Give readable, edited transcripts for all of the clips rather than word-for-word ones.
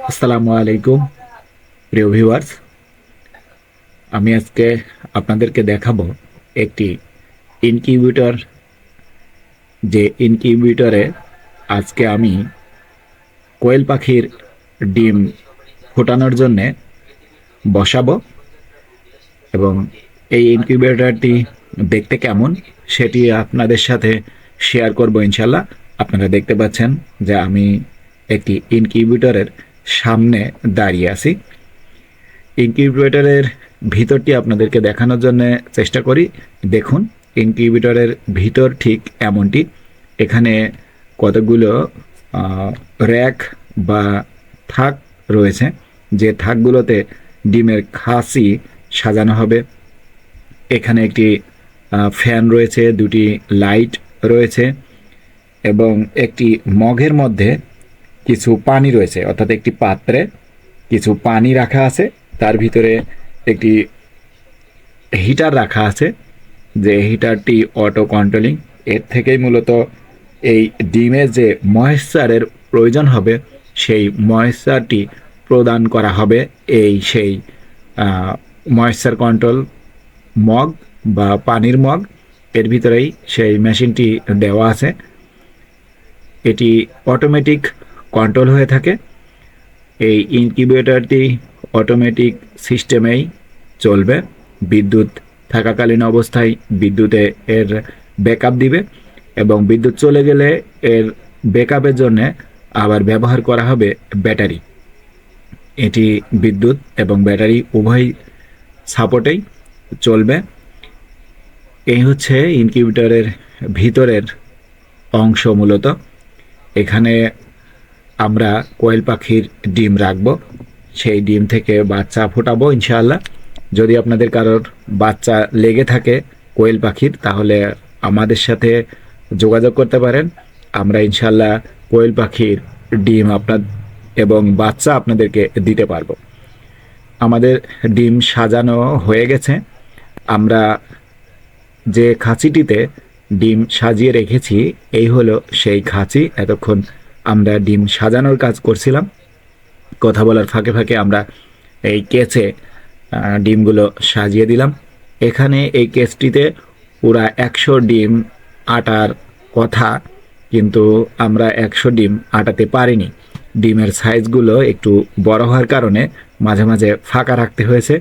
আসসালামু আলাইকুম প্রিয় ভিউয়ার্স। আমি আজকে আপনাদেরকে দেখাবো একটি ইনকিউবেটর, যে ইনকিউবেটরে আজকে আমি কোয়েল পাখির ডিম ফোটানোর জন্যে বসাবো এবং এই ইনকিউবেটরটি দেখতে কেমন সেটি আপনাদের সাথে শেয়ার করব ইনশাল্লাহ। আপনারা দেখতে পাচ্ছেন যে আমি একটি ইনকিউবেটরের সামনে দাঁড়িয়ে আছি। ইনকিউবেটরের ভিতরটি আপনাদেরকে দেখানোর জন্য চেষ্টা করি। দেখুন, ইনকিউবেটরের ভিতর ঠিক এমনটি। এখানে কতগুলো র্যাক বা থাক রয়েছে, যে থাকগুলোতে ডিমের খাসি সাজানো হবে। এখানে একটি ফ্যান রয়েছে, দুটি লাইট রয়েছে এবং একটি মগের মধ্যে কিছু পানি রয়েছে, অর্থাৎ একটি পাত্রে কিছু পানি রাখা আছে। তার ভিতরে একটি হিটার রাখা আছে, যে হিটারটি অটো কন্ট্রোলিং। এর থেকেই মূলত এই ডিমের যে ময়েশ্চারের প্রয়োজন হবে সেই ময়েশ্চারটি প্রদান করা হবে এই সেই ময়েশ্চার কন্ট্রোল মগ বা পানির মগ। এর ভিতরেই সেই মেশিনটি দেওয়া আছে। এটি অটোমেটিক কন্ট্রোল হয়ে থাকে। এই ইনকিউবেটরটি অটোমেটিক সিস্টেমেই চলবে। বিদ্যুৎ থাকাকালীন অবস্থায় বিদ্যুতে এর ব্যাকআপ দিবে এবং বিদ্যুৎ চলে গেলে এর ব্যাকআপের জন্য আবার ব্যবহার করা হবে ব্যাটারি। এটি বিদ্যুৎ এবং ব্যাটারি উভয় সাপোর্টেই চলবে। এই হচ্ছে ইনকিউবেটরের ভিতরের অংশ মূলত। এখানে আমরা কোয়েল পাখির ডিম রাখবো, সেই ডিম থেকে বাচ্চা ফোটাবো ইনশাআল্লাহ। যদি আপনাদের কারোর বাচ্চা লেগে থাকে কোয়েল পাখির, তাহলে আমাদের সাথে যোগাযোগ করতে পারেন। আমরা ইনশাআল্লাহ কোয়েল পাখির ডিম এবং বাচ্চা আপনাদেরকে দিতে পারবো। আমাদের ডিম সাজানো হয়ে গেছে। আমরা যে খাঁচিটিতে ডিম সাজিয়ে রেখেছি এই হলো সেই খাঁচি। এতক্ষণ আমরা ডিম সাজানোর কাজ করছিলাম। কথা বলার ফাঁকে ফাঁকে আমরা এই কেচে ডিমগুলো সাজিয়ে দিলাম। এখানে এই কেচটিতে পুরা 100 ডিম আটার কথা, কিন্তু আমরা 100 ডিম আটাতে পারিনি। ডিমের সাইজগুলো একটু বড় হওয়ার কারণে মাঝে মাঝে ফাঁকা রাখতে হয়েছে।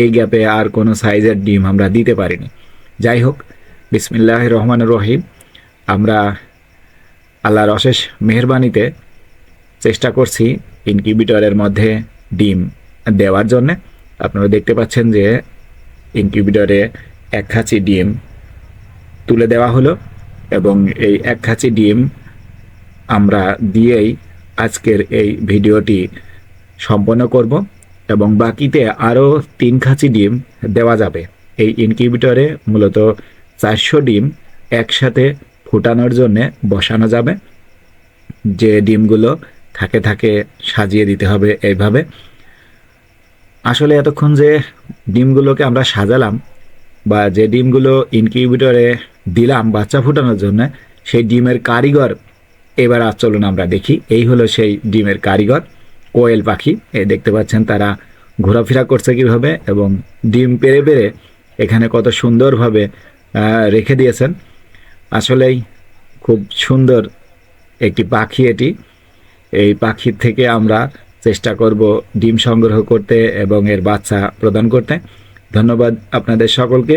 এই গ্যাপে আর কোনো সাইজের ডিম আমরা দিতে পারিনি। যাই হোক, বিসমিল্লাহির রহমানির রহিম। আমরা আল্লাহর অশেষ মেহেরবানিতে চেষ্টা করছি ইনকিউবেটরের মধ্যে ডিম দেওয়ার জন্যে। আপনারা দেখতে পাচ্ছেন যে ইনকিউবেটরে 1 খাঁচি ডিম তুলে দেওয়া হলো এবং এই 1 খাঁচি ডিম আমরা দিয়েই আজকের এই ভিডিওটি সম্পন্ন করব এবং বাকিতে আরও 3 খাঁচি ডিম দেওয়া যাবে। এই ইনকিউবেটরে মূলত 400 ডিম একসাথে ফুটানোর জন্যে বসানো যাবে। যে ডিমগুলো থাকে থাকে সাজিয়ে দিতে হবে এইভাবে। আসলে এতক্ষণ যে ডিমগুলোকে আমরা সাজালাম বা যে ডিমগুলো ইনকিউবেটরে দিলাম বাচ্চা ফোটানোর জন্য, সেই ডিমের কারিগর এবার চলুন আমরা দেখি। এই হলো সেই ডিমের কারিগর, কোয়েল পাখি। এই দেখতে পাচ্ছেন তারা ঘোরাফেরা করছে কিভাবে এবং ডিম পেড়ে পেড়ে এখানে কত সুন্দরভাবে রেখে দিয়েছেন। আসলেই খুব সুন্দর একটি পাখি এটি। এই পাখির থেকে আমরা চেষ্টা করব ডিম সংগ্রহ করতে এবং এর বাচ্চা প্রদান করতে। ধন্যবাদ আপনাদের সকলকে।